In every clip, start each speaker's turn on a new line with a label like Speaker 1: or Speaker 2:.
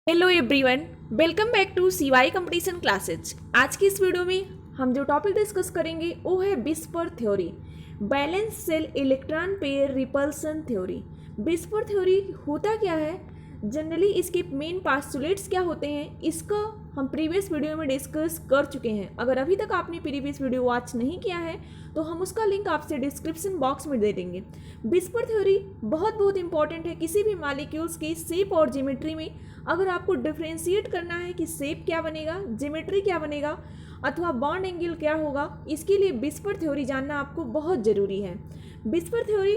Speaker 1: Hello everyone, welcome back to CY competition classes. आज की इस वीडियो में हम जो टॉपिक डिस्कस करेंगे वो है whisper theory, balance cell electron pair repulsion theory. Whisper theory होता क्या है, जनरली इसके मेन पास्टुलेट्स क्या होते हैं, इसका हम प्रीवियस वीडियो में डिस्कस कर चुके हैं। अगर अभी तक आपने प्रीवियस वीडियो वॉच नहीं किया है तो हम उसका लिंक आपसे डिस्क्रिप्शन बॉक्स में दे देंगे। विस्पर थ्योरी बहुत इंपॉर्टेंट है किसी भी मॉलिक्यूल्स की शेप और ज्योमेट्री में। अगर आपको डिफ्रेंशिएट करना है कि शेप क्या बनेगा, ज्योमेट्री क्या बनेगा अथवा बॉन्ड एंगल क्या होगा, इसके लिए विस्पर थ्योरी जानना आपको बहुत ज़रूरी है। विस्पर थ्योरी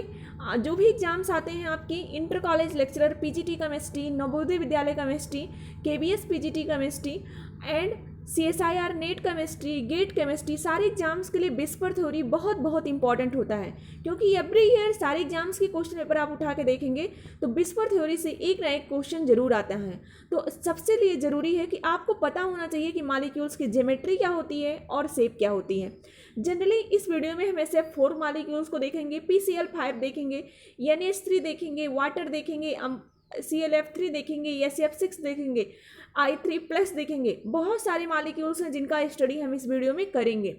Speaker 1: जो भी एग्जाम्स आते हैं आपके inter college lecturer, PGT chemistry, Navodaya Vidyalaya chemistry, KBS PGT chemistry and CSIR NET chemistry, GATE chemistry, सारे एग्जाम्स के लिए विस्पर थ्योरी बहुत इंपॉर्टेंट होता है। क्योंकि एवरी ईयर सारे एग्जाम्स के क्वेश्चन पेपर आप उठा के देखेंगे तो विस्पर थ्योरी से एक ना एक क्वेश्चन जरूर आता है। तो सबसे लिए ज़रूरी है कि आपको पता होना चाहिए कि मॉलिक्यूल्स की ज्योमेट्री क्या होती है और शेप क्या होती है। जनरली इस वीडियो में हम ऐसे 4 मॉलिक्यूल्स को देखेंगे, PCl5 देखेंगे, NH3 देखेंगे, वाटर देखेंगे, ClF3 देखेंगे, SF6 देखेंगे, I3+ देखेंगे। बहुत सारे मॉलिक्यूल्स हैं जिनका स्टडी हम इस वीडियो में करेंगे।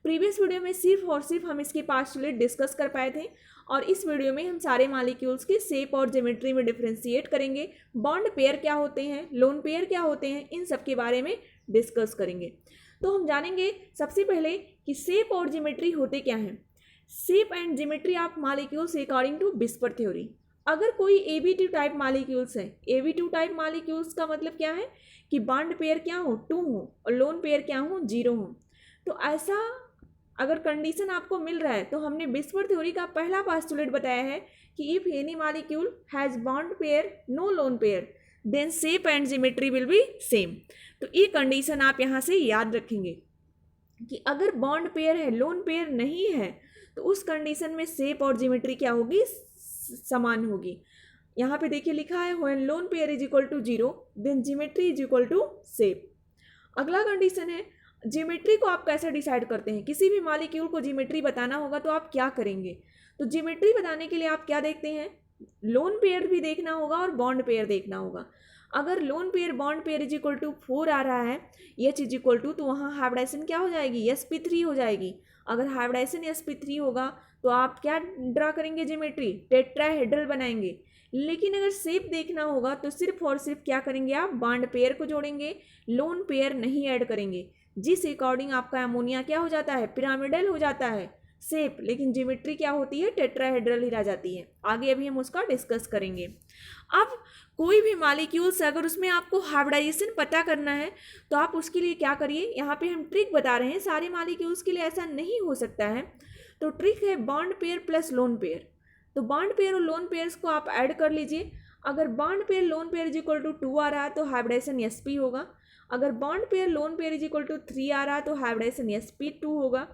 Speaker 1: प्रीवियस वीडियो में सिर्फ और सिर्फ हम इसके पास्टुलेट डिस्कस कर पाए थे और इस वीडियो में हम सारे मॉलिक्यूल्स के शेप और ज्योमेट्री में डिफ्रेंशिएट करेंगे। बॉन्ड पेयर क्या होते हैं, लोन पेयर क्या होते हैं, इन सब के बारे में डिस्कस करेंगे। तो हम जानेंगे सबसे पहले कि शेप और ज्योमेट्री होते क्या हैं। Shape and geometry of molecules according to VSEPR theory. अगर कोई AB2 टाइप मॉलिक्यूल्स है, AB2 टाइप मॉलिक्यूल्स का मतलब क्या है कि बॉन्ड पेयर क्या हो, 2 हो और लोन पेयर क्या हो, 0 हो। तो ऐसा अगर कंडीशन आपको मिल रहा है तो हमने विस्पर थ्योरी का पहला पास्टुलेट बताया है कि if any molecule has bond pair no lone pair then shape and geometry will be same. तो ये कंडीशन आप यहाँ से याद रखेंगे कि अगर बॉन्ड पेयर है, लोन पेयर नहीं है, तो उस कंडीशन में शेप और ज्योमेट्री क्या होगी, समान होगी। यहाँ पे देखिए लिखा है when lone pair is equal to 0 then geometry is equal to shape. अगला कंडीशन है ज्योमेट्री को आप कैसे डिसाइड करते हैं। किसी भी मॉलिक्यूल को ज्योमेट्री बताना होगा तो आप क्या करेंगे। तो ज्योमेट्री बताने के लिए आप क्या देखते हैं, लोन पेयर भी देखना होगा और बॉन्ड पेयर देखना होगा। अगर lone pair bond pair is equal to 4 आ रहा है, H इज इक्वल टू, तो वहाँ हाइब्रिडाइजेशन क्या हो जाएगी, sp3 हो जाएगी। अगर हाइब्रिडाइजेशन sp3 होगा तो आप क्या ड्रा करेंगे, ज्योमेट्री टेट्राहेड्रल बनाएंगे। लेकिन अगर शेप देखना होगा तो सिर्फ और सिर्फ क्या करेंगे, आप बॉन्ड पेयर को जोड़ेंगे, लोन पेयर नहीं ऐड करेंगे, जिस अकॉर्डिंग आपका अमोनिया क्या हो जाता है, पिरामिडल हो जाता है शेप, लेकिन ज्योमेट्री क्या होती है, टेट्राहेड्रल ही रह जाती है। आगे अभी हम उसका डिस्कस करेंगे। अब कोई भी मॉलिक्यूल्स अगर उसमें आपको हाइब्रिडाइजेशन पता करना है तो आप उसके लिए क्या करिए, यहाँ पे हम ट्रिक बता रहे हैं, सारे मॉलिक्यूल्स के लिए ऐसा नहीं हो सकता है। तो ट्रिक है bond pair plus lone pair. तो बॉन्ड पेयर और लोन पेयर्स को आप ऐड कर लीजिए। अगर bond pair lone pair is equal to 2 आ रहा है तो हाइब्रिडाइजेशन sp होगा। अगर bond pair lone pair is equal to 3 आ रहा है तो हाइब्रिडाइजेशन sp2 होगा।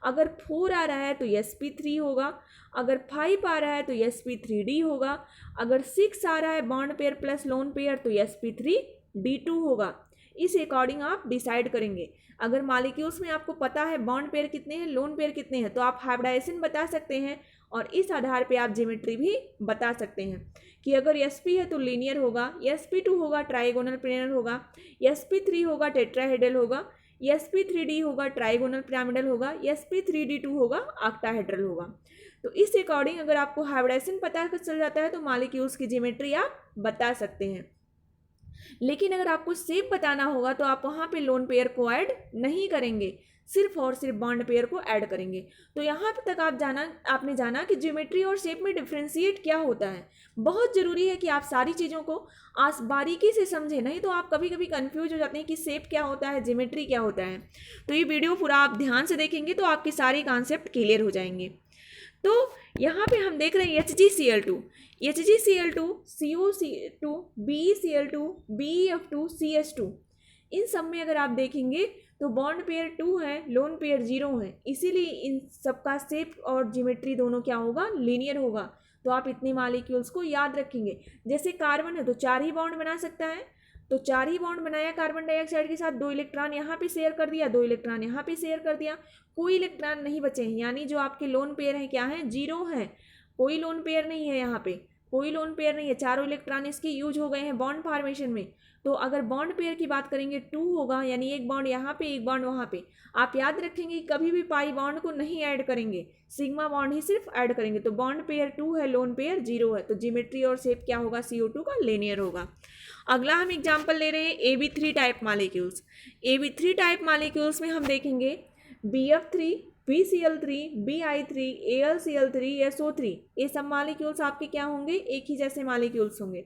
Speaker 1: अगर 4 आ रहा है तो sp3 होगा। अगर 5 आ रहा है तो sp3d होगा। अगर 6 आ रहा है bond pair plus lone pair तो sp3d2 होगा। इस अकॉर्डिंग आप डिसाइड करेंगे। अगर मॉलिक्यूल्स में आपको पता है बॉन्ड पेयर कितने हैं, लोन पेयर कितने हैं, तो आप हाइब्रिडाइजेशन बता सकते हैं और इस आधार पे आप ज्योमेट्री भी बता सकते हैं कि अगर sp है तो लीनियर होगा, sp2 होगा ट्राइगोनल प्लेनर होगा, sp3 होगा टेट्राहेड्रल होगा, sp3d होगा ट्राइगोनल पिरामिडल होगा, sp3d2 होगा ऑक्टाहेड्रल होगा। तो इस अकॉर्डिंग अगर आपको हाइब्रिडाइजेशन पता चल जाता है तो मॉलिक्यूल्स की ज्योमेट्री आप बता सकते हैं। लेकिन अगर आपको शेप बताना होगा तो आप वहाँ पे लोन पेयर को ऐड नहीं करेंगे, सिर्फ और सिर्फ बॉन्ड पेयर को ऐड करेंगे। तो यहाँ तक आपने जाना कि ज्योमेट्री और शेप में डिफ्रेंशिएट क्या होता है। बहुत ज़रूरी है कि आप सारी चीज़ों को आज बारीकी से समझें, नहीं तो आप कभी कभी कंफ्यूज हो जाते हैं कि शेप क्या होता है, ज्योमेट्री क्या होता है। तो ये वीडियो पूरा आप ध्यान से देखेंगे तो आपके सारे कॉन्सेप्ट क्लियर हो जाएंगे। तो यहाँ पे हम देख रहे हैं HgCl2, HgCl2, CO2, BeCl2, BeF2, CH2। इन सब में अगर आप देखेंगे तो बॉन्ड पेयर 2 है, लोन पेयर 0 है, इसीलिए इन सबका शेप और ज्योमेट्री दोनों क्या होगा, लीनियर होगा। तो आप इतने मॉलिक्यूल्स को याद रखेंगे। जैसे कार्बन है तो 4 ही बॉन्ड बना सकता है, तो 4 ही बॉन्ड बनाया कार्बन डाइऑक्साइड के साथ, 2 इलेक्ट्रॉन यहाँ पे शेयर कर दिया, 2 इलेक्ट्रॉन यहाँ पे शेयर कर दिया, कोई इलेक्ट्रॉन नहीं बचे हैं। यानी जो आपके लोन पेयर हैं क्या हैं, 0 हैं, कोई लोन पेयर नहीं है यहाँ पे। कोई लोन पेयर नहीं है, चारों इलेक्ट्रॉन इसके यूज हो गए हैं बॉन्ड फॉर्मेशन में। तो अगर बॉन्ड पेयर की बात करेंगे 2 होगा, यानी एक बॉन्ड यहाँ पे एक बॉन्ड वहाँ पे। आप याद रखेंगे कभी भी पाई बॉन्ड को नहीं ऐड करेंगे, सिग्मा बॉन्ड ही सिर्फ ऐड करेंगे। तो बॉन्ड पेयर 2 है, लोन पेयर 0 है, तो ज्योमेट्री और शेप क्या होगा, CO2 का लीनियर होगा। अगला हम एग्जाम्पल ले रहे हैं AB3 type molecules. AB3 type molecules में हम देखेंगे BF3, BCl3, BI3, AlCl3, SO3, ये सब मालिक्यूल्स आपके क्या होंगे, एक ही जैसे मालिक्यूल्स होंगे।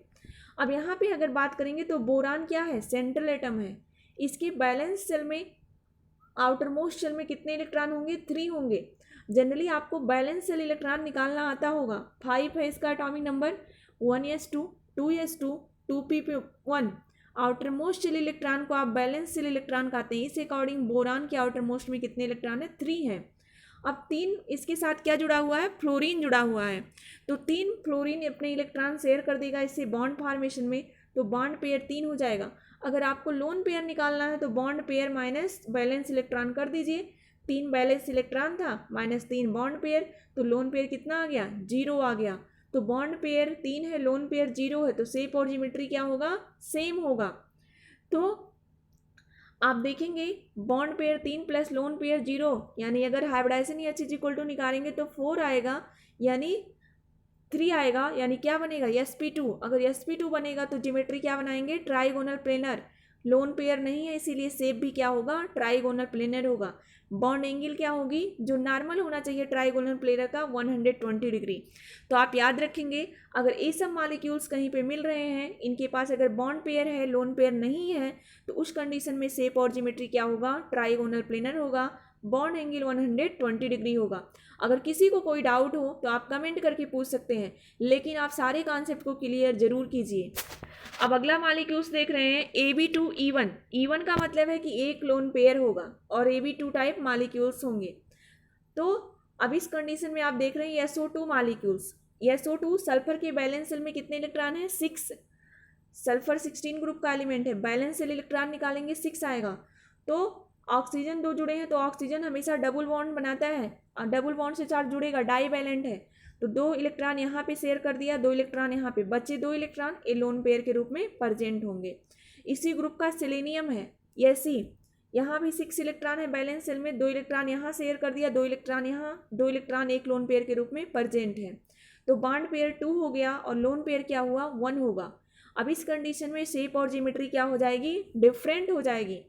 Speaker 1: अब यहाँ पे अगर बात करेंगे तो बोरान क्या है, सेंट्रल एटम है। इसके बैलेंस शेल में, आउटर मोस्ट शेल में कितने इलेक्ट्रॉन होंगे, 3 होंगे। जनरली आपको बैलेंस शेल इलेक्ट्रॉन निकालना आता होगा। 5 है इसका atomic number, 1s2, 2s2, 2p1। Outermost shell electron को आप बैलेंस शेल इलेक्ट्रॉन कहते हैं। इस अकॉर्डिंग बोरान के आउटर मोस्ट में कितने इलेक्ट्रॉन है, 3 है। अब 3 इसके साथ क्या जुड़ा हुआ है, फ्लोरीन जुड़ा हुआ है। तो 3 फ्लोरीन अपने इलेक्ट्रॉन शेयर कर देगा इससे बॉन्ड फॉर्मेशन में, तो बॉन्ड पेयर 3 हो जाएगा। अगर आपको लोन पेयर निकालना है तो bond pair minus balance electron कर दीजिए। 3 बैलेंस इलेक्ट्रॉन था माइनस 3 बॉन्ड पेयर, तो लोन पेयर कितना आ गया, 0 आ गया। तो बॉन्ड पेयर 3 है, लोन पेयर 0 है, तो शेप और ज्योमेट्री क्या होगा, सेम होगा। तो आप देखेंगे bond pair 3 plus lone pair 0, यानी अगर hybridization H is equal to निकालेंगे तो 4 आएगा, यानी 3 आएगा, यानी क्या बनेगा, sp2। अगर sp2 बनेगा तो ज्योमेट्री क्या बनाएंगे, ट्राइगोनल प्लेनर। लोन पेयर नहीं है इसीलिए शेप भी क्या होगा, ट्राइगोनल प्लेनर होगा। बॉन्ड एंगल क्या होगी, जो नॉर्मल होना चाहिए ट्राइगोनल प्लेनर का, 120 डिग्री। तो आप याद रखेंगे अगर ये सब मॉलिक्यूल्स कहीं पे मिल रहे हैं, इनके पास अगर बॉन्ड पेयर है, लोन पेयर नहीं है, तो उस कंडीशन में शेप और ज्योमेट्री क्या होगा, ट्राइगोनल प्लेनर होगा, बॉन्ड एंगल 120 डिग्री होगा। अगर किसी को कोई डाउट हो तो आप कमेंट करके पूछ सकते हैं, लेकिन आप सारे कॉन्सेप्ट को क्लियर जरूर कीजिए। अब अगला मॉलिक्यूल्स देख रहे हैं AB2E1। E1 का मतलब है कि एक लोन पेयर होगा और AB2 टाइप मॉलिक्यूल्स होंगे। तो अब इस कंडीशन में आप देख रहे हैं SO2 मॉलिक्यूल्स। SO2 सल्फर के बैलेंस शेल में कितने इलेक्ट्रॉन है, 6। सल्फर 16 ग्रुप का एलिमेंट है, बैलेंस शेल इलेक्ट्रॉन निकालेंगे 6 आएगा। तो ऑक्सीजन 2 जुड़े हैं तो ऑक्सीजन हमेशा डबल बॉन्ड बनाता है, और डबल बॉन्ड से चार्ज जुड़ेगा, डाई वैलेंट है। तो 2 इलेक्ट्रॉन यहाँ पे शेयर कर दिया, 2 इलेक्ट्रॉन यहाँ पे, बचे 2 इलेक्ट्रॉन ए लोन पेयर के रूप में प्रेजेंट होंगे। इसी ग्रुप का सेलेनियम है, Ec, यहाँ भी 6 इलेक्ट्रॉन है बैलेंस शेल में, 2 इलेक्ट्रॉन यहाँ शेयर कर दिया, 2 इलेक्ट्रॉन यहाँ, 2 इलेक्ट्रॉन एक लोन पेयर के रूप में प्रेजेंट है। तो बॉन्ड पेयर 2 हो गया और लोन पेयर क्या हुआ, 1 होगा। अब इस कंडीशन में शेप और ज्योमेट्री क्या हो जाएगी, डिफरेंट हो जाएगी,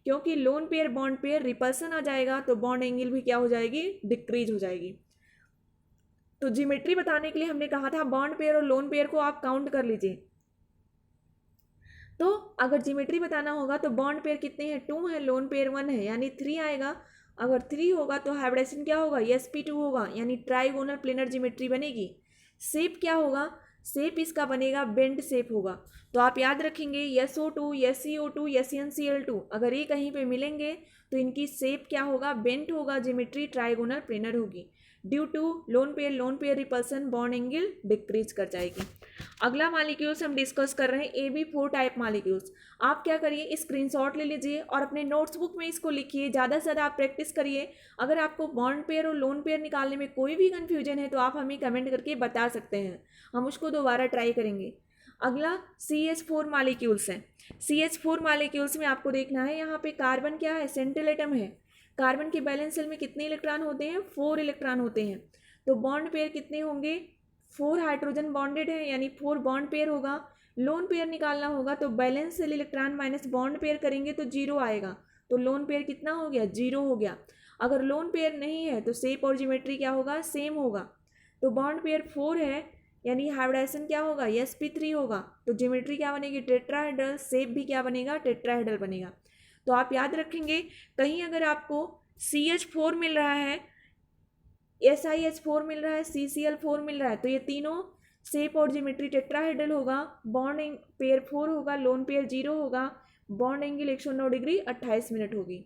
Speaker 1: क्योंकि lone pair bond pair repulsion आ जाएगा, तो बॉन्ड एंगल भी क्या हो जाएगी, डिक्रीज हो जाएगी। तो ज्योमेट्री बताने के लिए हमने कहा था बॉन्ड पेयर और लोन पेयर को आप काउंट कर लीजिए। तो अगर ज्योमेट्री बताना होगा तो बॉन्ड पेयर कितने हैं, 2 है, लोन पेयर 1 है, यानी 3 आएगा। अगर 3 होगा तो हाइब्रिडाइजेशन क्या होगा, sp2 होगा, यानी ट्राइगोनल प्लेनर ज्योमेट्री बनेगी। शेप क्या होगा, शेप इसका बनेगा बेंड शेप होगा। तो आप याद रखेंगे SO2, SeO2, SnCl2 अगर ये कहीं पे मिलेंगे तो इनकी शेप क्या होगा, बेंट होगा, ज्योमेट्री ट्राइगोनल प्लेनर होगी। Due to lone pair repulsion bond angle decrease कर जाएगी। अगला मॉलिक्यूल्स हम डिस्कस कर रहे हैं AB4 टाइप मॉलिक्यूल्स। आप क्या करिए, स्क्रीनशॉट ले लीजिए और अपने नोट्स बुक में इसको लिखिए, ज़्यादा से ज़्यादा आप प्रैक्टिस करिए। अगर आपको बॉन्ड पेयर और लोन पेयर निकालने में कोई भी कन्फ्यूजन है तो आप हमें कमेंट करके बता सकते हैं, हम उसको दोबारा ट्राई करेंगे। अगला CH4 मॉलिक्यूल्स हैं। CH4 मॉलिक्यूल्स में आपको देखना है यहाँ पे कार्बन क्या है, सेंट्रल एटम है। कार्बन के बैलेंस शेल में कितने इलेक्ट्रॉन होते हैं, 4 इलेक्ट्रॉन होते हैं। तो बॉन्ड पेयर कितने होंगे, 4 हाइड्रोजन बॉन्डेड है, यानी 4 बॉन्ड पेयर होगा। लोन पेयर निकालना होगा तो valence shell electron minus bond pair करेंगे तो 0 आएगा। तो लोन पेयर कितना हो गया, 0 हो गया। अगर लोन पेयर नहीं है तो शेप और ज्योमेट्री क्या होगा, सेम होगा। तो बॉन्ड पेयर 4 है, यानी हाइब्रिडाइजेशन क्या होगा, sp3 होगा। तो ज्योमेट्री क्या बनेगी, टेट्राहेड्रल, शेप भी क्या बनेगा, टेट्राहेड्रल बनेगा। तो आप याद रखेंगे कहीं अगर आपको CH4 मिल रहा है, SiH4 मिल रहा है, CCl4 मिल रहा है, तो ये तीनों शेप और ज्योमेट्री टेट्राहेड्रल होगा, बॉन्ड पेयर 4 होगा, लोन पेयर 0 होगा, बॉन्ड एंगल 109 डिग्री 28 मिनट होगी।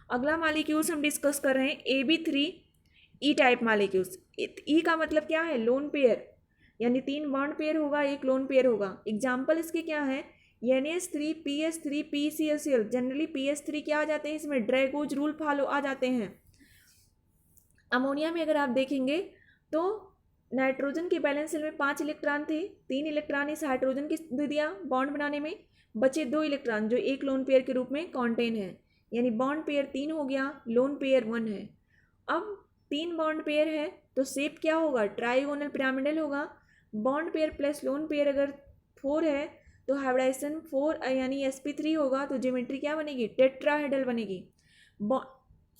Speaker 1: अगला मॉलिक्यूल्स हम डिस्कस कर रहे हैं AB3E टाइप मॉलिक्यूल्स। ई का मतलब क्या है, लोन पेयर, यानी 3 बॉन्ड पेयर होगा, 1 लोन पेयर होगा। एग्जाम्पल इसके क्या है, NH3, PS3, PCl। Generally PS3 क्या आ जाते हैं इसमें, ड्रैगोज रूल फॉलो आ जाते हैं। अमोनिया में अगर आप देखेंगे तो नाइट्रोजन के बैलेंस शेल में 5 इलेक्ट्रॉन थे, 3 इलेक्ट्रॉन इस हाइड्रोजन की दे दिया बॉन्ड बनाने में, बचे 2 इलेक्ट्रॉन जो एक लोन पेयर के रूप में कॉन्टेन है, यानी बॉन्ड पेयर 3 हो गया, लोन पेयर 1 है। अब 3 बॉन्ड पेयर है तो शेप क्या होगा, ट्राइगोनल पिरामिडल होगा। Bond pair plus lone pair अगर 4 है तो हाइब्रिडाइजेशन 4 यानी sp3 होगा, तो ज्योमेट्री क्या बनेगी, टेट्राहेड्रल बनेगी।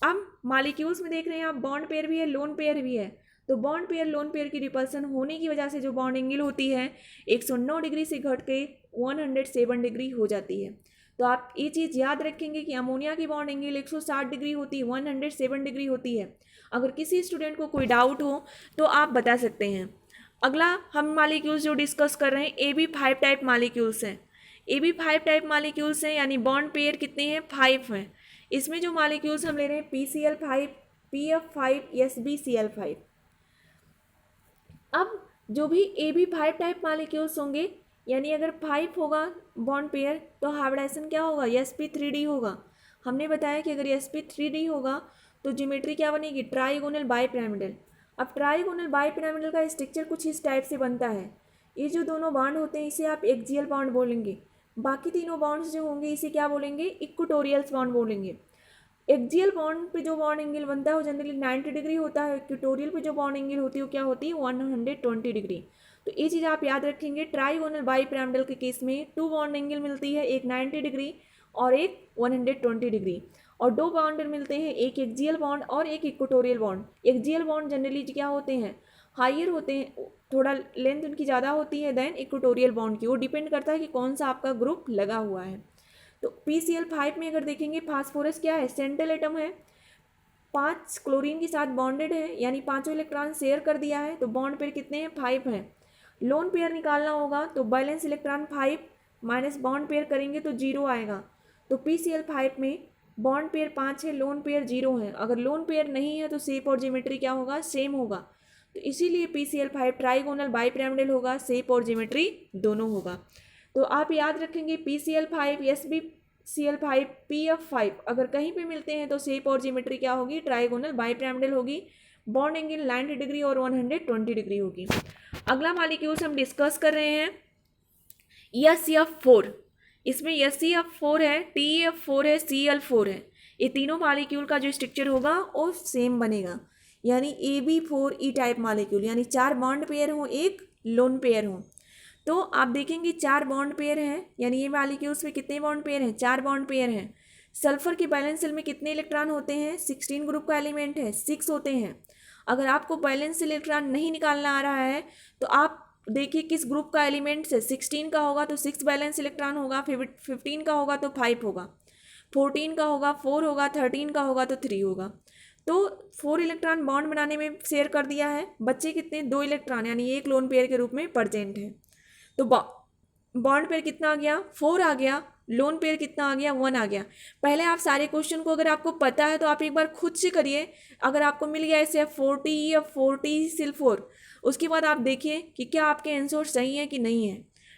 Speaker 1: अब मॉलिक्यूल्स में देख रहे हैं आप, बॉन्ड पेयर भी है, लोन पेयर भी है, तो बॉन्ड पेयर लोन पेयर की रिपल्सन होने की वजह से जो बॉन्ड एंगल होती है 109 डिग्री से घट के 107 डिग्री हो जाती है। तो आप ये चीज़ याद रखेंगे कि अमोनिया की बॉन्ड एंगल 160 डिग्री होती है, 107 डिग्री होती है। अगर किसी स्टूडेंट को कोई डाउट हो तो आप बता सकते हैं। अगला हम मॉलिक्यूल्स जो डिस्कस कर रहे हैं AB5 टाइप मॉलिक्यूल्स हैं। AB5 टाइप मॉलिक्यूल्स हैं यानी बॉन्ड पेयर कितने हैं, 5 हैं। इसमें जो मॉलिक्यूल्स हम ले रहे हैं PCl5, PF5, SbCl5। अब जो भी AB5 टाइप मॉलिक्यूल्स होंगे यानी अगर 5 होगा बॉन्ड पेयर तो हाइब्रिडाइजेशन क्या होगा, sp3d होगा। हमने बताया कि अगर sp3d होगा तो ज्योमेट्री क्या बनेगी, ट्राइगोनल बाइपिरामिडल। अब ट्राइगोनल बाइपिरामिडल का स्ट्रक्चर कुछ इस टाइप से बनता है। ये जो दोनों बॉन्ड होते हैं इसे आप एक्सियल बॉन्ड बोलेंगे, बाकी तीनों बॉन्ड्स जो होंगे इसे क्या बोलेंगे, इक्वेटोरियल बॉन्ड बोलेंगे। एक्सियल बॉन्ड पे जो बॉन्ड एंगल बनता है वो जनरली 90 डिग्री होता है, इक्वेटोरियल पे जो बॉन्ड एंगल होती है वो क्या होती है, 120 डिग्री। तो ये चीज़ आप याद रखेंगे। ट्राइगोनल बाइपिरामिडल के केस में 2 बॉन्ड एंगल मिलती है, एक 90 डिग्री और एक 120 डिग्री, और 2 बॉन्ड मिलते हैं, एक एक्सियल बॉन्ड और एक equatorial bond. Axial bond generally क्या होते हैं, हायर होते हैं, थोड़ा लेंथ उनकी ज़्यादा होती है देन इक्वेटोरियल बॉन्ड की। वो डिपेंड करता है कि कौन सा आपका ग्रुप लगा हुआ है। तो PCl5 में अगर देखेंगे फास्फोरस क्या है, सेंट्रल एटम है, 5 क्लोरीन के साथ बॉन्डेड है यानी 5 इलेक्ट्रॉन शेयर कर दिया है, तो बॉन्ड पेयर कितने हैं, 5 हैं। लोन पेयर निकालना होगा तो valence electron 5 minus bond pair करेंगे तो 0 आएगा। तो PCl5 में बॉन्ड पेयर 5 है, लोन पेयर 0 है। अगर लोन पेयर नहीं है तो शेप और ज्योमेट्री क्या होगा, सेम होगा। तो इसीलिए PCl5 ट्राइगोनल बाइपिरामिडल होगा, शेप और ज्योमेट्री दोनों होगा। तो आप याद रखेंगे PCl5, SbCl5, PF5 अगर कहीं पे मिलते हैं तो शेप और ज्योमेट्री क्या होगी, ट्राइगोनल बाइपिरामिडल होगी। बॉन्ड एंगल 90 डिग्री और 120 डिग्री होगी। अगला मॉलिक्यूल्स हम डिस्कस कर रहे हैं SCF4। इसमें SCF4 है, TEF4 है, Cl4 है। ये तीनों मॉलिक्यूल का जो स्ट्रक्चर होगा वो सेम बनेगा, यानी AB4E टाइप मॉलिक्यूल, यानी 4 बॉन्ड पेयर हो, एक लोन पेयर हो। तो आप देखेंगे 4 बॉन्ड पेयर हैं, यानी ये मॉलिक्यूल्स में कितने बॉन्ड पेयर हैं, 4 बॉन्ड पेयर हैं। सल्फर के बैलेंस शेल में कितने इलेक्ट्रॉन होते हैं, 16 ग्रुप का एलिमेंट है, 6 होते हैं। अगर आपको बैलेंस इलेक्ट्रॉन नहीं निकालना आ रहा है तो आप देखिए किस ग्रुप का एलिमेंट है, 16 का होगा तो 6 बैलेंस इलेक्ट्रॉन होगा, 15 का होगा तो 5 होगा, 14 का होगा 4 होगा, 13 का होगा तो 3 होगा। तो 4 इलेक्ट्रॉन बॉन्ड बनाने में शेयर कर दिया है, बच्चे कितने, 2 इलेक्ट्रॉन यानी एक लोन पेयर के रूप में प्रेजेंट है। तो बॉन्ड पेयर कितना आ गया, 4 आ गया, लोन पेयर कितना आ गया, 1 आ गया। पहले आप सारे क्वेश्चन को अगर आपको पता है तो आप एक बार खुद से करिए। अगर आपको मिल गया ऐसे F40 या 40 SIL4, उसके बाद आप देखिए कि क्या आपके आंसर सही है कि नहीं है।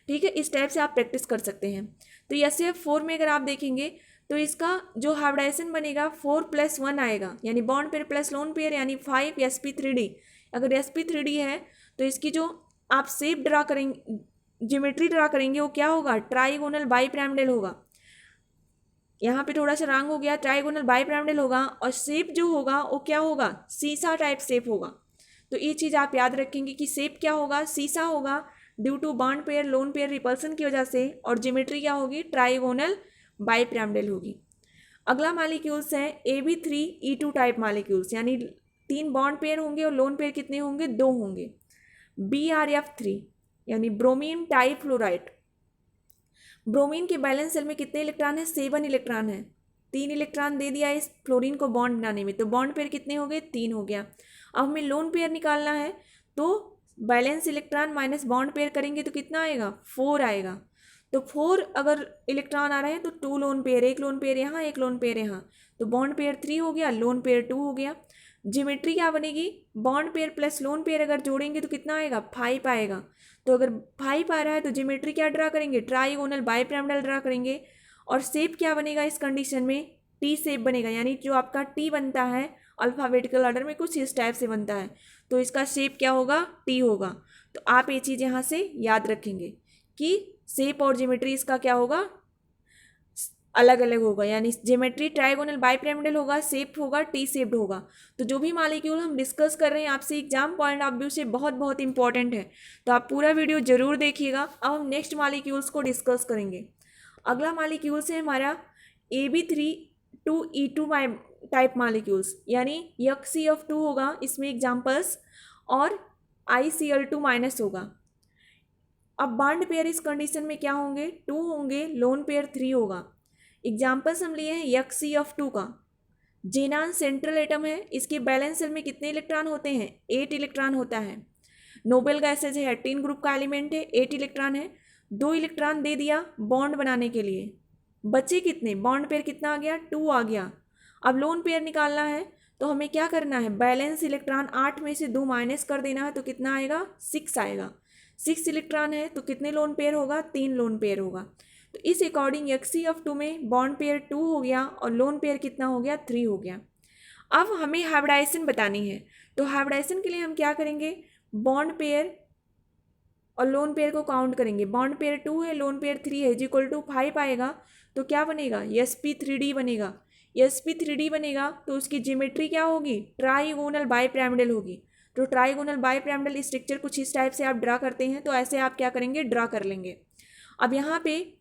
Speaker 1: ठीक है, इस टाइप से आप प्रैक्टिस कर सकते हैं। तो SF4 में अगर आप देखेंगे तो इसका जो हाइब्रिडाइजेशन बनेगा 4+1 आएगा, यानी bond pair plus lone pair यानी 5 sp3d। अगर sp3d है तो इसकी जो आप शेप ड्रा करेंगे, ज्योमेट्री ड्रा करेंगे, वो क्या होगा, ट्राइगोनल बाइपिरामिडल होगा। यहाँ पे थोड़ा सा रंग हो गया, ट्राइगोनल बाइपिरामिडल होगा, और शेप जो होगा वो क्या होगा, सीसा टाइप शेप होगा। तो ये चीज़ आप याद रखेंगे कि शेप क्या होगा, सीसा होगा, due to bond pair lone pair repulsion की वजह से, और ज्योमेट्री क्या होगी, ट्राइगोनल बाइपिरामिडल होगी। अगला मॉलिक्यूल्स है AB3E2 टाइप मॉलिक्यूल्स, यानी 3 बॉन्ड पेयर होंगे और लोन पेयर कितने होंगे, 2 होंगे। BRF3 यानी ब्रोमीन टाइफ्लोराइड। ब्रोमीन के बैलेंस शेल में कितने इलेक्ट्रॉन है, 7 इलेक्ट्रॉन है। 3 इलेक्ट्रॉन दे दिया इस फ्लोरीन को बॉन्ड बनाने में, तो बॉन्ड पेयर कितने हो गए, 3 हो गया। अब हमें लोन पेयर निकालना है तो valence electron minus bond pair करेंगे तो कितना आएगा, 4 आएगा। तो 4 अगर इलेक्ट्रॉन आ रहे हैं तो 2 लोन पेयर, एक लोन पेयर यहाँ, एक लोन पेयर यहाँ, तो बॉन्ड पेयर 3 हो गया, लोन पेयर 2 हो गया। ज्योमेट्री क्या बनेगी, bond pair plus lone pair अगर जोड़ेंगे तो कितना आएगा, 5 आएगा। तो अगर 5 आ रहा है तो ज्योमेट्री क्या ड्रा करेंगे, ट्राइगोनल बाइपिरामिडल ड्रा करेंगे। और शेप क्या बनेगा इस कंडीशन में, टी शेप बनेगा, यानी जो आपका टी बनता है अल्फ़ाबेटिकल ऑर्डर में कुछ इस टाइप से बनता है, तो इसका शेप क्या होगा, टी होगा। तो आप ये चीज़ यहाँ से याद रखेंगे कि शेप और ज्योमेट्री इसका क्या होगा, अलग अलग होगा, यानी ज्योमेट्री ट्राइगोनल बाइपिरामिडल होगा, शेप होगा टी शेप्ड होगा। तो जो भी मॉलिक्यूल हम डिस्कस कर रहे हैं आपसे एग्जाम पॉइंट ऑफ व्यू से बहुत बहुत इंपॉर्टेंट है, तो आप पूरा वीडियो जरूर देखिएगा। अब हम नेक्स्ट मॉलिक्यूल्स को डिस्कस करेंगे। अगला मॉलिक्यूल्स है हमारा Ab3-2E2 टाइप मॉलिक्यूल्स, यानी YgCl2 होगा इसमें एग्जाम्पल्स, और ICl2- होगा। अब बॉन्ड पेयर इस कंडीशन में क्या होंगे, 2 होंगे, लोन पेयर 3 होगा। एग्जाम्पल्स हम लिए हैं YgCl2 का। जेनान सेंट्रल एटम है, इसके बैलेंस शेल में कितने इलेक्ट्रॉन होते हैं, 8 इलेक्ट्रॉन होता है। नोबेल गैसेज है, 18 ग्रुप का एलिमेंट है, 8 इलेक्ट्रॉन है, 2 इलेक्ट्रॉन दे दिया बॉन्ड बनाने के लिए। बचे कितने, बॉन्ड पेयर कितना आ गया, 2 आ गया। अब लोन पेयर निकालना है तो हमें क्या करना है, बैलेंस इलेक्ट्रॉन 8 में से 2 माइनस कर देना है, तो कितना आएगा, 6 आएगा। 6 इलेक्ट्रॉन है तो कितने लोन पेयर होगा, 3 लोन पेयर होगा। तो इस अकॉर्डिंग YgCl2 में बॉन्ड पेयर 2 हो गया और लोन पेयर कितना हो गया, 3 हो गया। अब हमें हाइब्रिडाइजेशन बतानी है, तो हाइब्रिडाइजेशन के लिए हम क्या करेंगे, बॉन्ड पेयर और लोन पेयर को काउंट करेंगे। बॉन्ड पेयर 2 है, लोन पेयर 3 है, इक्वल टू 5 आएगा, तो क्या बनेगा, sp3d बनेगा। sp3d बनेगा तो उसकी ज्योमेट्री क्या होगी, ट्राइगोनल बाइपिरामिडल होगी। तो ट्राइगोनल बाइपिरामिडल स्ट्रक्चर कुछ इस टाइप से आप ड्रा करते हैं, तो ऐसे आप क्या करेंगे, ड्रा कर लेंगे। अब यहाँ पे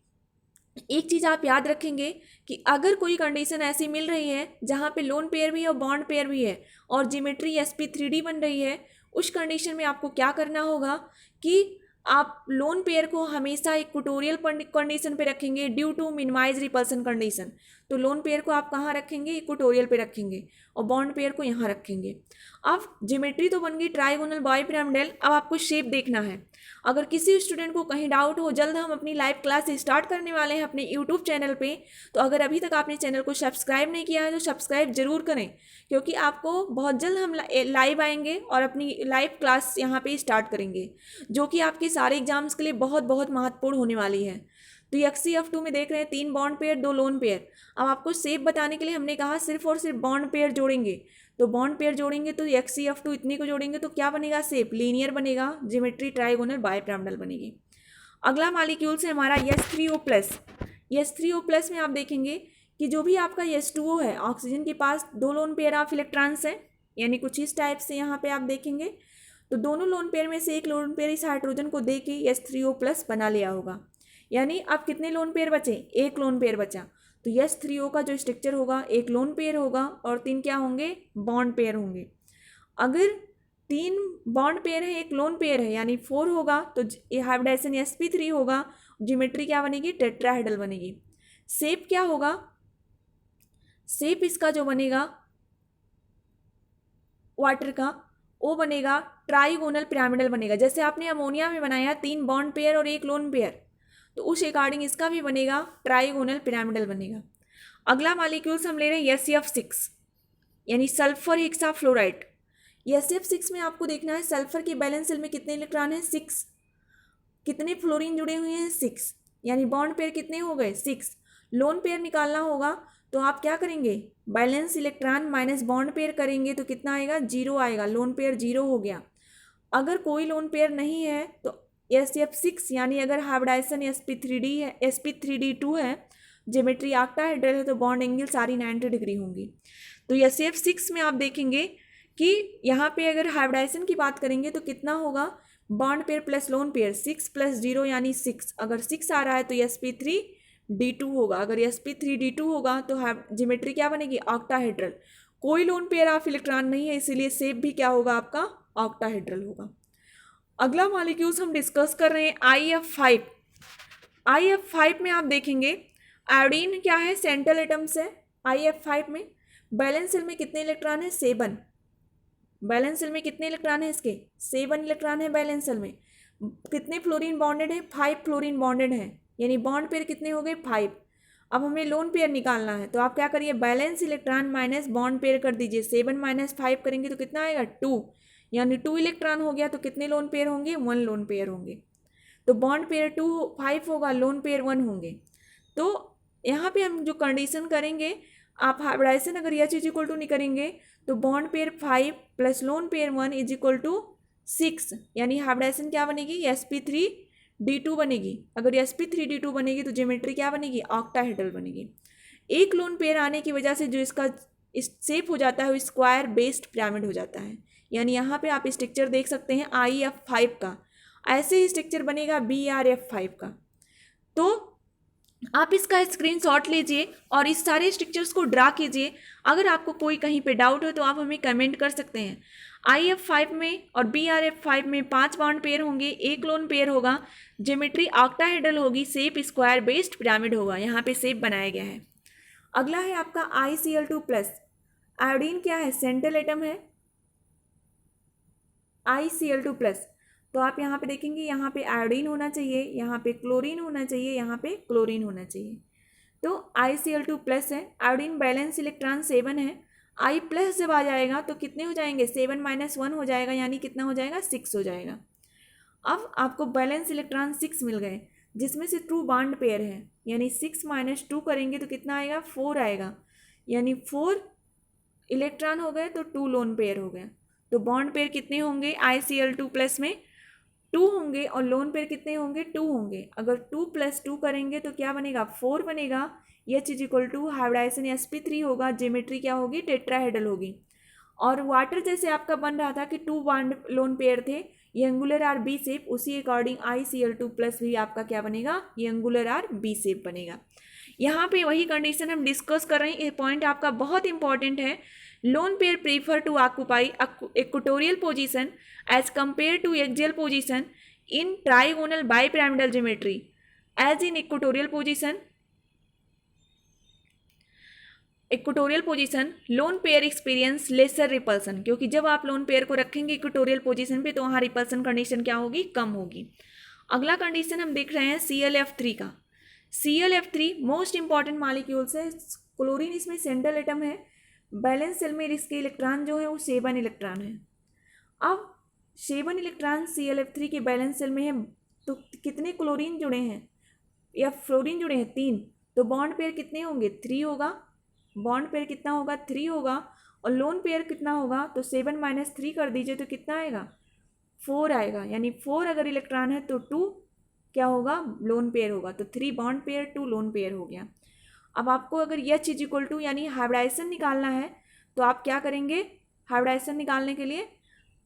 Speaker 1: एक चीज़ आप याद रखेंगे कि अगर कोई कंडीशन ऐसी मिल रही है जहाँ पे लोन पेयर भी है और बॉन्ड पेयर भी है और ज्योमेट्री sp3d बन रही है, उस कंडीशन में आपको क्या करना होगा कि आप लोन पेयर को हमेशा इक्वेटोरियल कंडीशन पे रखेंगे due to minimize repulsion condition. तो लोन पेयर को आप कहाँ रखेंगे, इक्वेटोरियल पे रखेंगे, और बॉन्ड पेयर को यहाँ रखेंगे। अब ज्योमेट्री तो बन गई ट्राइगोनल बाइपिरामिडल, अब आपको शेप देखना है। अगर किसी स्टूडेंट को कहीं डाउट हो, जल्द हम अपनी लाइव क्लास स्टार्ट करने वाले हैं अपने यूट्यूब चैनल पे, तो अगर अभी तक आपने चैनल को सब्सक्राइब नहीं किया है तो सब्सक्राइब जरूर करें, क्योंकि आपको बहुत जल्द हम लाइव आएंगे और अपनी लाइव क्लास यहाँ पे स्टार्ट करेंगे, जो कि आपके सारे एग्जाम्स के लिए बहुत बहुत महत्वपूर्ण होने वाली है। तो YgCl2 में देख रहे हैं 3 बॉन्ड पेयर 2 लोन पेयर। अब आपको शेप बताने के लिए हमने कहा सिर्फ और सिर्फ बॉन्ड पेयर जोड़ेंगे, तो बॉन्ड पेयर जोड़ेंगे तो YgCl2 इतने को जोड़ेंगे तो क्या बनेगा, शेप लीनियर बनेगा, ज्योमेट्री ट्राइगोनल बाइपिरामिडल बनेगी। अगला मॉलिक्यूल है हमारा H3O+। H3O+ में आप देखेंगे कि जो भी आपका H2O है, ऑक्सीजन के पास 2 लोन पेयर ऑफ इलेक्ट्रॉन्स हैं, यानी कुछ इस टाइप से यहाँ पे आप देखेंगे, तो दोनों लोन पेयर में से एक लोन पेयर इस हाइड्रोजन को दे के H3O+ बना लिया होगा। यानी अब कितने लोन पेयर बचे, एक लोन पेयर बचा। तो H3O का जो स्ट्रक्चर होगा, एक लोन पेयर होगा और 3 क्या होंगे, बॉन्ड पेयर होंगे। अगर 3 बॉन्ड पेयर है, एक लोन पेयर है, यानी 4 होगा, तो हाइब्रिडाइजेशन sp3 होगा, ज्योमेट्री क्या बनेगी, टेट्राहेड्रल बनेगी। शेप क्या होगा, शेप इसका जो बनेगा वाटर का, वो बनेगा ट्राइगोनल पिरामिडल बनेगा। जैसे आपने अमोनिया में बनाया 3 बॉन्ड पेयर और एक लोन पेयर, तो उस अकॉर्डिंग इसका भी बनेगा ट्राइगोनल पिरामिडल बनेगा। अगला मॉलिक्यूल्स हम ले रहे हैं SF6, यानी सल्फर हेक्साफ्लोराइड। SF6 में आपको देखना है सल्फर के बैलेंस शेल में कितने इलेक्ट्रॉन हैं, 6। कितने फ्लोरीन जुड़े हुए हैं, 6, यानी बॉन्ड पेयर कितने हो गए, 6। लोन पेयर निकालना होगा तो आप क्या करेंगे, balance electron minus bond pair करेंगे तो कितना आएगा, 0 आएगा, लोन पेयर 0 हो गया। अगर कोई लोन पेयर नहीं है तो SF6, यानी अगर हाइब्रिडाइजेशन sp3d है, sp3d2 है, ज्योमेट्री ऑक्टाहेड्रल है, तो बॉन्ड एंगल सारी 90 डिग्री होंगी। तो SF6 में आप देखेंगे कि यहाँ पे अगर हाइब्रिडाइजेशन की बात करेंगे तो कितना होगा, bond pair plus lone pair, 6 + 0 यानी 6। अगर 6 आ रहा है तो sp3d2 होगा। अगर sp3d2 होगा तो ज्योमेट्री क्या बनेगी, ऑक्टाहेड्रल। कोई लोन पेयर ऑफ इलेक्ट्रॉन नहीं है, इसीलिए शेप भी क्या होगा आपका, ऑक्टाहेड्रल होगा। अगला मॉलिक्यूल्स हम डिस्कस कर रहे हैं IF5। IF5 में आप देखेंगे आयोडीन क्या है, सेंट्रल एटम्स है। IF5 में बैलेंस शेल में कितने इलेक्ट्रॉन है, 7। बैलेंस शेल में कितने इलेक्ट्रॉन है इसके, 7 इलेक्ट्रॉन है बैलेंस शेल में। कितने फ्लोरीन बॉन्डेड है, 5 फ्लोरीन बॉन्डेड है, यानी बॉन्ड पेयर कितने हो गए, 5। अब हमें लोन पेयर निकालना है, तो आप क्या करिए, balance electron minus bond pair कर दीजिए। 7 - 5 करेंगे तो कितना आएगा, 2, यानी 2 इलेक्ट्रॉन हो गया। तो कितने लोन पेयर होंगे, 1 लोन पेयर होंगे। तो बॉन्ड पेयर 5 होगा, लोन पेयर 1 होंगे। तो यहाँ पे हम जो कंडीशन करेंगे, आप हाइब्रिडाइजेशन अगर यह चीज इक्वल टू नहीं करेंगे तो bond pair 5 plus lone pair 1 is equal to 6, यानी हाइब्रिडाइजेशन क्या बनेगी, sp3d2 बनेगी। अगर sp3d2 बनेगी तो ज्योमेट्री क्या बनेगी, ऑक्टाहेड्रल बनेगी। एक लोन पेयर आने की वजह से जो इसका शेप हो जाता है वो स्क्वायर बेस्ड पिरामिड हो जाता है। यानी यहाँ पे आप स्ट्रक्चर देख सकते हैं IF5 का, ऐसे ही स्ट्रक्चर बनेगा BRF5 का। तो आप इसका स्क्रीनशॉट लीजिए और इस सारे स्ट्रक्चर्स को ड्रा कीजिए। अगर आपको कोई कहीं पे डाउट हो तो आप हमें कमेंट कर सकते हैं। IF5 में और BRF5 में 5 बॉन्ड पेयर होंगे, एक लोन पेयर होगा, ज्योमेट्री ऑक्टाहेड्रल होगी, शेप स्क्वायर बेस्ड पिरामिड होगा। यहाँ पे शेप बनाया गया है। अगला है आपका ICl2+। आयोडीन क्या है, सेंट्रल एटम है ICl2+। तो आप यहाँ पे देखेंगे, यहाँ पे आयोडीन होना चाहिए, यहाँ पे क्लोरीन होना चाहिए, यहाँ पे क्लोरीन होना चाहिए। तो ICl2+ है। आयोडीन बैलेंस इलेक्ट्रॉन 7 है। I+ जब आ जाएगा तो कितने हो जाएंगे, 7 - 1 हो जाएगा, यानी कितना हो जाएगा, 6 हो जाएगा। अब आपको बैलेंस इलेक्ट्रॉन 6 मिल गए, जिसमें से 2 बॉन्ड पेयर है, यानी 6 - 2 करेंगे तो कितना आएगा, 4 आएगा, यानी 4 इलेक्ट्रॉन हो गए तो 2 लोन पेयर हो गया। तो बॉन्ड पेयर कितने होंगे ICl2+ में, 2 होंगे, और लोन पेयर कितने होंगे, 2 होंगे। अगर 2 + 2 करेंगे तो क्या बनेगा, 4 बनेगा। H is to hybridisation sp3 होगा, ज्योमेट्री क्या होगी, टेट्राहेड्रल होगी। और वाटर जैसे आपका बन रहा था कि 2 बॉन्ड लोन पेयर थे, एंगुलर आर बी शेप, उसी अकॉर्डिंग ICl2+ भी आपका क्या बनेगा, एंगुलर आर बी शेप बनेगा। यहाँ पे वही कंडीशन हम डिस्कस कर रहे हैं, ये पॉइंट आपका बहुत इंपॉर्टेंट है। Lone pair prefer to occupy equatorial position as compare to axial position in trigonal bipyramidal geometry as in equatorial position lone pair experience lesser repulsion, क्योंकि जब आप लोन पेयर को रखेंगे इक्वेटोरियल पोजीशन पे तो वहाँ रिपल्सन कंडीशन क्या होगी, कम होगी। अगला कंडीशन हम देख रहे हैं ClF3 का। ClF3 मोस्ट इंपॉर्टेंट मॉलिक्यूल्स है। क्लोरीन इसमें सेंट्रल एटम है। बैलेंस सेल में इसके इलेक्ट्रॉन जो है वो 7 इलेक्ट्रॉन है। अब 7 इलेक्ट्रॉन ClF3 के बैलेंस सेल में है, तो कितने क्लोरीन जुड़े हैं या फ्लोरीन जुड़े हैं, 3। तो बॉन्ड पेयर कितने होंगे, 3 होगा। बॉन्ड पेयर कितना होगा, 3 होगा। और लोन पेयर कितना होगा, तो 7 - 3 कर दीजिए तो कितना आएगा, 4 आएगा। यानी 4 अगर इलेक्ट्रॉन है तो 2 क्या होगा, लोन पेयर होगा। तो 3 बॉन्ड पेयर 2 लोन पेयर हो गया। अब आपको अगर H इज टू यानी हाइब्रिडाइजेशन निकालना है तो आप क्या करेंगे, हाइब्रिडाइजेशन निकालने के लिए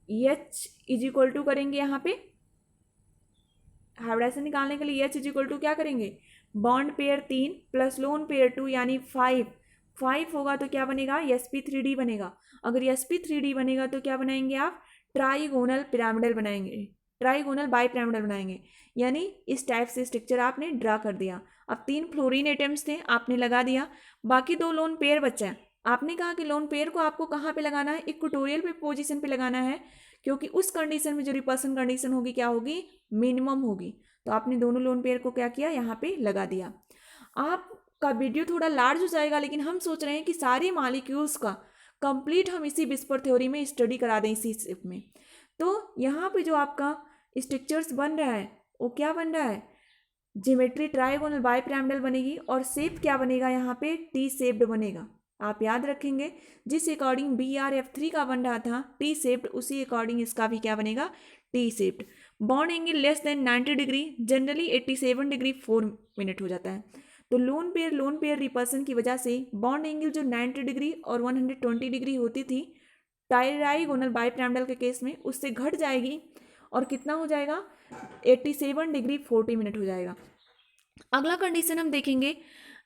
Speaker 1: H इज टू करेंगे, यहाँ पे हाइब्रिडाइजेशन निकालने के लिए H इज टू क्या करेंगे, bond pair 3 plus lone pair 2 यानी 5 होगा तो क्या बनेगा, sp3d बनेगा। अगर sp3d बनेगा तो क्या बनाएंगे आप, ट्राइगोनल पिरामिडल बनाएंगे, ट्राइगोनल बाइपिरामिडल बनाएंगे। यानी इस टाइप से स्ट्रक्चर आपने ड्रा कर दिया। अब 3 फ्लोरीन एटम्स थे, आपने लगा दिया, बाकी 2 लोन पेयर बचा है। आपने कहा कि लोन पेयर को आपको कहाँ पे लगाना है, इक्वेटोरियल पे पोजीशन पे लगाना है, क्योंकि उस कंडीशन में जो रिपल्सन कंडीशन होगी क्या होगी, मिनिमम होगी। तो आपने दोनों लोन पेयर को क्या किया, यहाँ पे लगा दिया। आपका वीडियो थोड़ा लार्ज हो जाएगा, लेकिन हम सोच रहे हैं कि सारे मॉलिक्यूल्स का कंप्लीट हम इसी विस्पर थ्योरी में स्टडी करा दें, इसी स्टेप में। तो यहाँ पे जो आपका स्ट्रक्चर्स बन रहा है वो क्या बन रहा है, ज्योमेट्री ट्राइगोनल बाइपिरामिडल बनेगी, और शेप क्या बनेगा, यहाँ पे टी शेप्ड बनेगा। आप याद रखेंगे, जिस अकॉर्डिंग BRF3 का बन रहा था टी शेप्ड, उसी अकॉर्डिंग इसका भी क्या बनेगा, T shaped. Bond angle less than 90 degree, generally 87 degree 4 minute हो जाता है। तो लोन पेयर रिपल्सन की वजह से बॉन्ड एंगल जो 90 डिग्री और 120 डिग्री होती थी ट्राइगोनल बाइपिरामिडल के केस में, उससे घट जाएगी और कितना हो जाएगा, 87 डिग्री 40 मिनट हो जाएगा। अगला कंडीशन हम देखेंगे,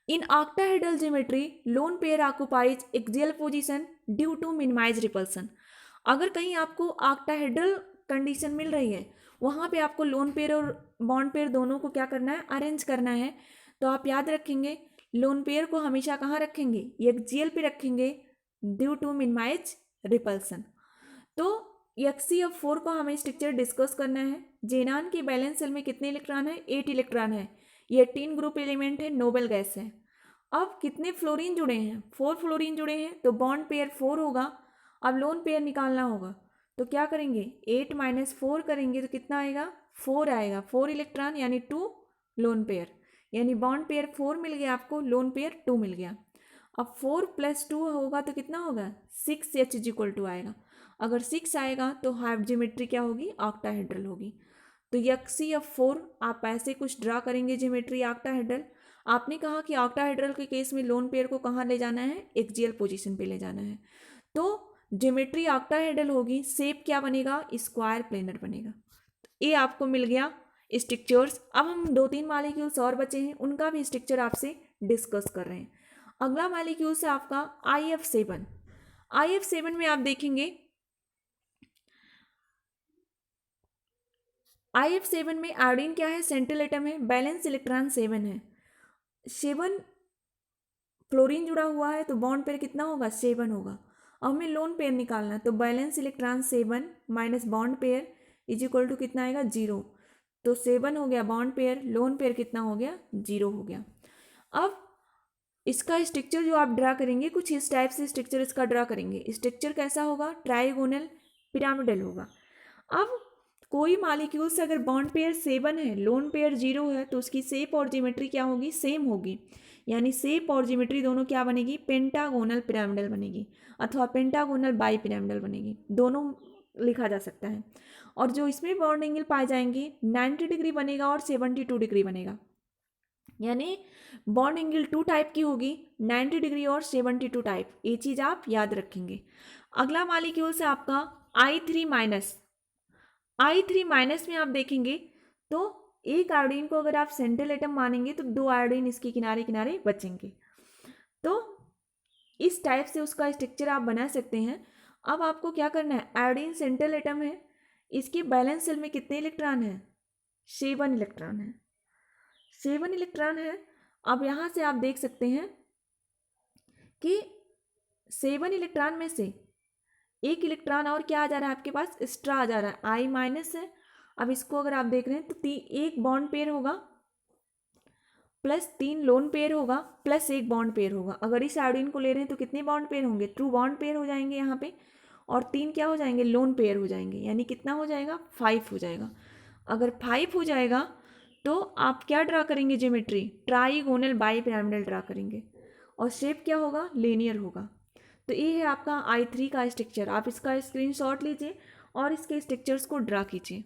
Speaker 1: in octahedral geometry lone pair occupies axial position due to minimize repulsion. अगर कहीं आपको ऑक्टाहेड्रल कंडीशन मिल रही है, वहाँ पे आपको लोन पेयर और बॉन्ड पेयर दोनों को क्या करना है, अरेंज करना है। तो आप याद रखेंगे, लोन पेयर को हमेशा कहाँ रखेंगे, एक्सियल पे रखेंगे ड्यू टू मिनिमाइज रिपल्सन। तो HCl4 को हमें स्ट्रक्चर डिस्कस करना है। जेनान के बैलेंस सेल में कितने इलेक्ट्रॉन है, 8 इलेक्ट्रॉन है। ये 3 ग्रुप एलिमेंट है, नोबल गैस है। अब कितने फ्लोरीन जुड़े हैं, 4 फ्लोरीन जुड़े हैं, तो बॉन्ड पेयर 4 होगा। अब लोन पेयर निकालना होगा, तो क्या करेंगे, 8 - 4 करेंगे तो कितना आएगा, 4 आएगा। 4 इलेक्ट्रॉन यानी 2 लोन पेयर, यानी बॉन्ड पेयर 4 मिल गया आपको, लोन पेयर 2 मिल गया। अब 4+2 होगा तो कितना होगा 6H इज इक्वल टू आएगा। अगर 6 आएगा तो हाफ ज्योमेट्री क्या होगी ऑक्टाहेड्रल होगी। तो HCF4 आप ऐसे कुछ ड्रा करेंगे ज्योमेट्री ऑक्टाहेड्रल। आपने कहा कि ऑक्टाहेड्रल के केस में लोन पेयर को कहाँ ले जाना है एक्सियल पोजीशन पे ले जाना है। तो ज्योमेट्री ऑक्टाहेड्रल होगी, शेप क्या बनेगा स्क्वायर प्लेनर बनेगा। ये आपको मिल गया स्ट्रक्चर्स। अब हम 2-3 मॉलिक्यूल्स और बचे हैं उनका भी स्ट्रक्चर आपसे डिस्कस कर रहे हैं। अगला मॉलिक्यूल से आपका IF7। IF7 में आप देखेंगे IF7 में आयोडीन क्या है सेंट्रल एटम है, बैलेंस इलेक्ट्रॉन 7 है। 7 क्लोरीन जुड़ा हुआ है तो बॉन्ड पेयर कितना होगा 7 होगा। अब हमें लोन पेयर निकालना है तो valence electron 7 minus bond pair is equal to कितना आएगा 0। तो 7 हो गया बॉन्ड पेयर, लोन पेयर कितना हो गया 0 हो गया। अब इसका स्ट्रक्चर जो आप ड्रा करेंगे कुछ इस टाइप से स्ट्रक्चर इसका ड्रा करेंगे। स्ट्रक्चर कैसा होगा ट्राइगोनल पिरामिडल होगा। अब कोई मॉलिक्यूल से अगर बॉन्ड पेयर 7 है लोन पेयर 0 है तो उसकी शेप और ज्योमेट्री क्या होगी सेम होगी, यानी शेप और ज्योमेट्री दोनों क्या बनेगी पेंटागोनल पिरामिडल बनेगी अथवा पेंटागोनल बाई पिरामिडल बनेगी, दोनों लिखा जा सकता है। और जो इसमें बॉन्ड एंगल पाए जाएंगे 90 डिग्री बनेगा और 72 डिग्री बनेगा, यानी बॉन्ड एंगल 2 टाइप की होगी 90 डिग्री और 72 टाइप। ये चीज़ आप याद रखेंगे। अगला मॉलिक्यूल से आपका I3 में आप देखेंगे तो एक आयोडीन को अगर आप सेंट्रल एटम मानेंगे तो 2 आयोडीन इसके किनारे किनारे बचेंगे। तो इस टाइप से उसका स्ट्रक्चर आप बना सकते हैं। अब आपको क्या करना है आयोडीन सेंट्रल एटम है, इसके बैलेंस शेल में कितने इलेक्ट्रॉन है 7 इलेक्ट्रॉन है, 7 इलेक्ट्रॉन है। अब यहाँ से आप देख सकते हैं कि 7 इलेक्ट्रॉन में से एक इलेक्ट्रॉन और क्या आ जा रहा है आपके पास एक्स्ट्रा आ जा रहा है I- है। अब इसको अगर आप देख रहे हैं तो एक बॉन्ड पेयर होगा प्लस 3 लोन पेयर होगा प्लस एक बॉन्ड पेयर होगा। अगर इस आयोडीन को ले रहे हैं तो कितने बॉन्ड पेयर होंगे 2 बॉन्ड पेयर हो जाएंगे यहाँ पे और 3 क्या हो जाएंगे लोन पेयर हो जाएंगे, यानी कितना हो जाएगा 5 हो जाएगा। अगर 5 हो जाएगा तो आप क्या ड्रा करेंगे geometry trigonal bi pyramidal draw करेंगे और शेप क्या होगा लीनियर होगा। तो ये है आपका I3 का स्ट्रक्चर। आप इसका स्क्रीनशॉट लीजिए और इसके स्ट्रक्चर्स को ड्रा कीजिए।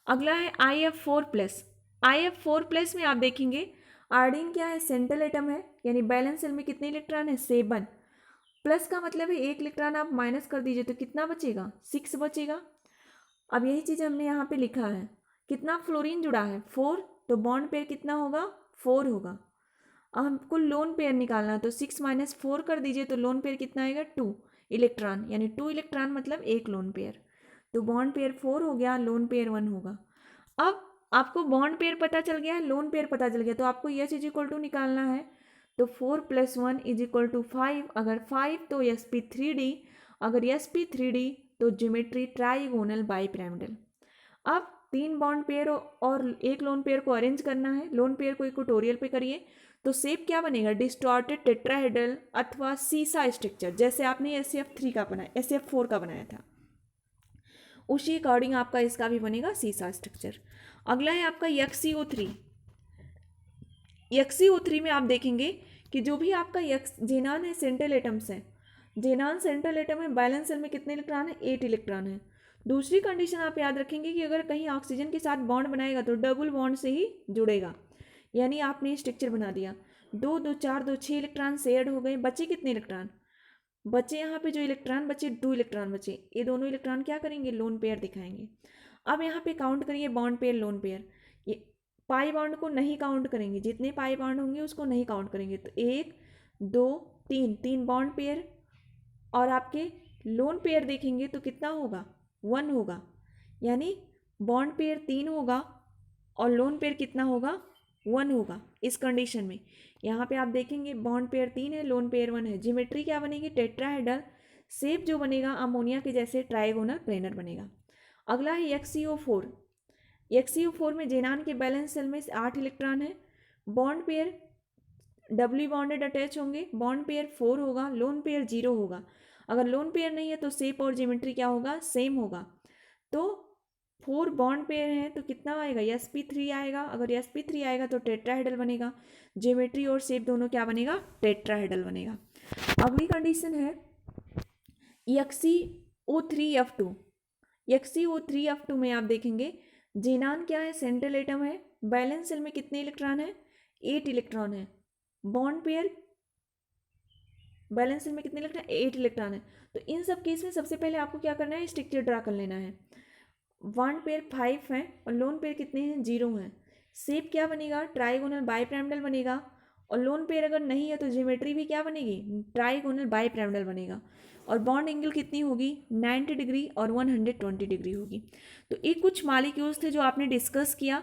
Speaker 1: अगला है IF4+। में आप देखेंगे आयोडीन क्या है सेंट्रल एटम है, यानी बैलेंस शेल में कितने इलेक्ट्रॉन है 7। प्लस का मतलब है एक इलेक्ट्रॉन आप माइनस कर दीजिए तो कितना बचेगा 6 बचेगा। अब यही चीज़ हमने यहाँ पे लिखा है। कितना फ्लोरीन जुड़ा है 4, तो बॉन्ड पेयर कितना होगा 4 होगा। अब हमको लोन पेयर निकालना है तो 6 माइनस 4 कर दीजिए तो लोन पेयर कितना आएगा 2 इलेक्ट्रॉन, यानी 2 इलेक्ट्रॉन मतलब एक लोन पेयर। तो बॉन्ड पेयर 4 हो गया, लोन पेयर 1 होगा। अब आपको बॉन्ड पेयर पता चल गया है, लोन पेयर पता चल गया, तो आपको H इज इक्वल टू निकालना है। तो 4 + 1 इज इक्वल टू 5। अगर 5 तो sp3d, अगर sp3d तो ज्योमेट्री ट्राइगोनल बाई पिरामिडल। अब 3 बॉन्ड पेयर और एक लोन पेयर को अरेंज करना है। लोन पेयर को इक्वेटोरियल पे करिए तो शेप क्या बनेगा डिस्टॉर्टेड टेट्राहेड्रल अथवा सीसा स्ट्रक्चर, जैसे आपने SF3 का बनाया SF4 का बनाया था उसी अकॉर्डिंग आपका इसका भी बनेगा सीसा स्ट्रक्चर। अगला है आपका XeO3। XeO3 में आप देखेंगे कि जो भी आपका जेनान है सेंट्रल एटम्स है, जेनान सेंट्रल एटम है, बैलेंस शेल में कितने इलेक्ट्रॉन है 8 इलेक्ट्रॉन है। दूसरी कंडीशन आप याद रखेंगे कि अगर कहीं ऑक्सीजन के साथ बॉन्ड बनाएगा तो डबल बॉन्ड से ही जुड़ेगा, यानी आपने स्ट्रक्चर बना दिया 2 2 4 2 6 इलेक्ट्रॉन से ऐड हो गए, बचे कितने इलेक्ट्रॉन बचे यहाँ पे जो इलेक्ट्रॉन बचे 2 इलेक्ट्रॉन बचे, ये दोनों इलेक्ट्रॉन क्या करेंगे लोन पेयर दिखाएंगे। अब यहाँ पे काउंट करिए बॉन्ड पेयर लोन पेयर, ये पाई बॉन्ड को नहीं काउंट करेंगे, जितने पाई बॉन्ड होंगे उसको नहीं काउंट करेंगे। तो 1 2 3 बॉन्ड पेयर और आपके लोन पेयर देखेंगे तो कितना होगा 1 होगा, यानी बॉन्ड पेयर 3 होगा और लोन पेयर कितना होगा 1 होगा। इस कंडीशन में यहाँ पे आप देखेंगे बॉन्ड पेयर 3 है लोन पेयर 1 है, ज्योमेट्री क्या बनेगी टेट्राहेड्रल, शेप जो बनेगा अमोनिया के जैसे ट्राइगोनल प्लेनर बनेगा। अगला है XeO4। XeO4 में जेनान के बैलेंस शेल में 8 इलेक्ट्रॉन है, bond pair doubly bonded attach होंगे, बॉन्ड पेयर 4 होगा, लोन पेयर 0 होगा। अगर लोन पेयर नहीं है तो शेप और ज्योमेट्री क्या होगा सेम होगा। तो 4 बॉन्ड पेयर हैं तो कितना आएगा, sp3 आएगा। अगर sp3 आएगा तो टेट्राहेड्रल बनेगा। ज्योमेट्री और शेप दोनों क्या बनेगा, टेट्राहेड्रल बनेगा। अगली कंडीशन है XeO3F2। XeO3F2 में आप देखेंगे जेनान क्या है, सेंट्रल एटम है। बैलेंस शेल में कितने इलेक्ट्रॉन है, 8 इलेक्ट्रॉन है। बॉन्ड पेयर बैलेंस शेल में कितने इलेक्ट्रॉन, 8 इलेक्ट्रॉन है। तो इन सब केस में सबसे पहले आपको क्या करना है, स्ट्रक्चर ड्रा कर लेना है। बॉन्ड पेयर 5 है और लोन पेयर कितने हैं, 0 हैं। शेप क्या बनेगा, ट्राइगोनल बाइपिरामिडल बनेगा। और लोन पेयर अगर नहीं है तो ज्योमेट्री भी क्या बनेगी, ट्राइगोनल बाइपिरामिडल बनेगा। और बॉन्ड एंगल कितनी होगी, 90 डिग्री और 120 डिग्री होगी। तो ये कुछ मॉलिक्यूल्स थे जो आपने डिस्कस किया।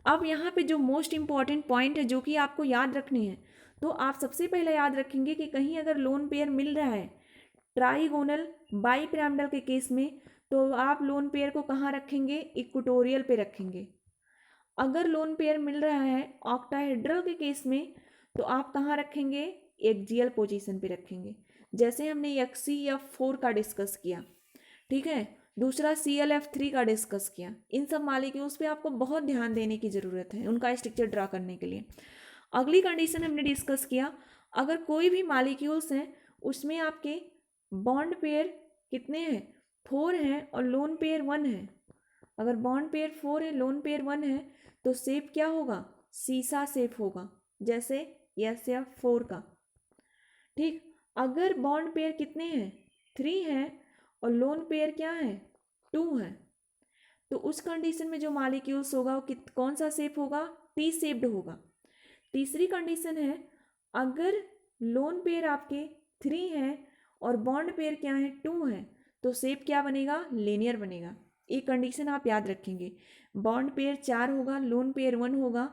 Speaker 1: अब यहाँ पे जो मोस्ट इंपॉर्टेंट पॉइंट है जो कि आपको याद रखने हैं, तो आप सबसे पहले याद रखेंगे कि कहीं अगर लोन पेयर मिल रहा है ट्राइगोनल बाइपिरामिडल के केस में, तो आप लोन पेयर को कहाँ रखेंगे, इक्वेटोरियल पे रखेंगे। अगर लोन पेयर मिल रहा है ऑक्टाहेड्रल के केस में, तो आप कहाँ रखेंगे, एक्सियल पोजीशन पे रखेंगे। जैसे हमने XeF4 का डिस्कस किया, ठीक है, दूसरा ClF3 का डिस्कस किया। इन सब मॉलिक्यूल्स पे आपको बहुत ध्यान देने की ज़रूरत है उनका स्ट्रक्चर ड्रा करने के लिए। अगली कंडीशन हमने डिस्कस किया, अगर कोई भी मॉलिक्यूल्स हैं उसमें आपके बॉन्ड पेयर कितने हैं, 4 हैं और लोन पेयर 1 है। अगर बॉन्ड पेयर 4 है, लोन पेयर 1 है, तो शेप क्या होगा, सीसा शेप होगा, जैसे SF4 का। ठीक, अगर बॉन्ड पेयर कितने हैं, 3 हैं और लोन पेयर क्या है, 2 है, तो उस कंडीशन में जो मॉलिक्यूल्स होगा वो कौन सा शेप होगा, टी शेप्ड होगा। तीसरी कंडीशन है, अगर लोन पेयर आपके 3 हैं और बॉन्ड पेयर क्या है, 2 है, तो शेप क्या बनेगा, लीनियर बनेगा। एक कंडीशन आप याद रखेंगे, बॉन्ड पेयर 4 होगा, लोन पेयर 1 होगा,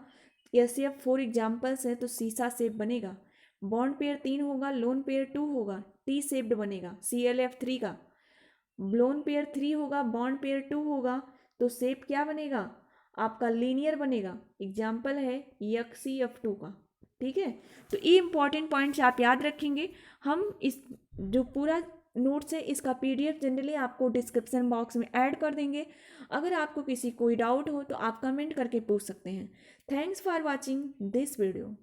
Speaker 1: SF4 एग्जाम्पल्स है तो सीसा शेप बनेगा। बॉन्ड पेयर 3 होगा, लोन पेयर 2 होगा, टी शेप्ड बनेगा ClF3 का। लोन पेयर 3 होगा, बॉन्ड पेयर 2 होगा, तो शेप क्या बनेगा आपका, लीनियर बनेगा। एग्जाम्पल है XeF2 का। ठीक है, तो ये इंपॉर्टेंट पॉइंट्स आप याद रखेंगे। हम इस जो पूरा नोट्स है इसका PDF जनरली आपको डिस्क्रिप्शन बॉक्स में ऐड कर देंगे। अगर आपको किसी कोई डाउट हो तो आप कमेंट करके पूछ सकते हैं। Thanks for watching this video.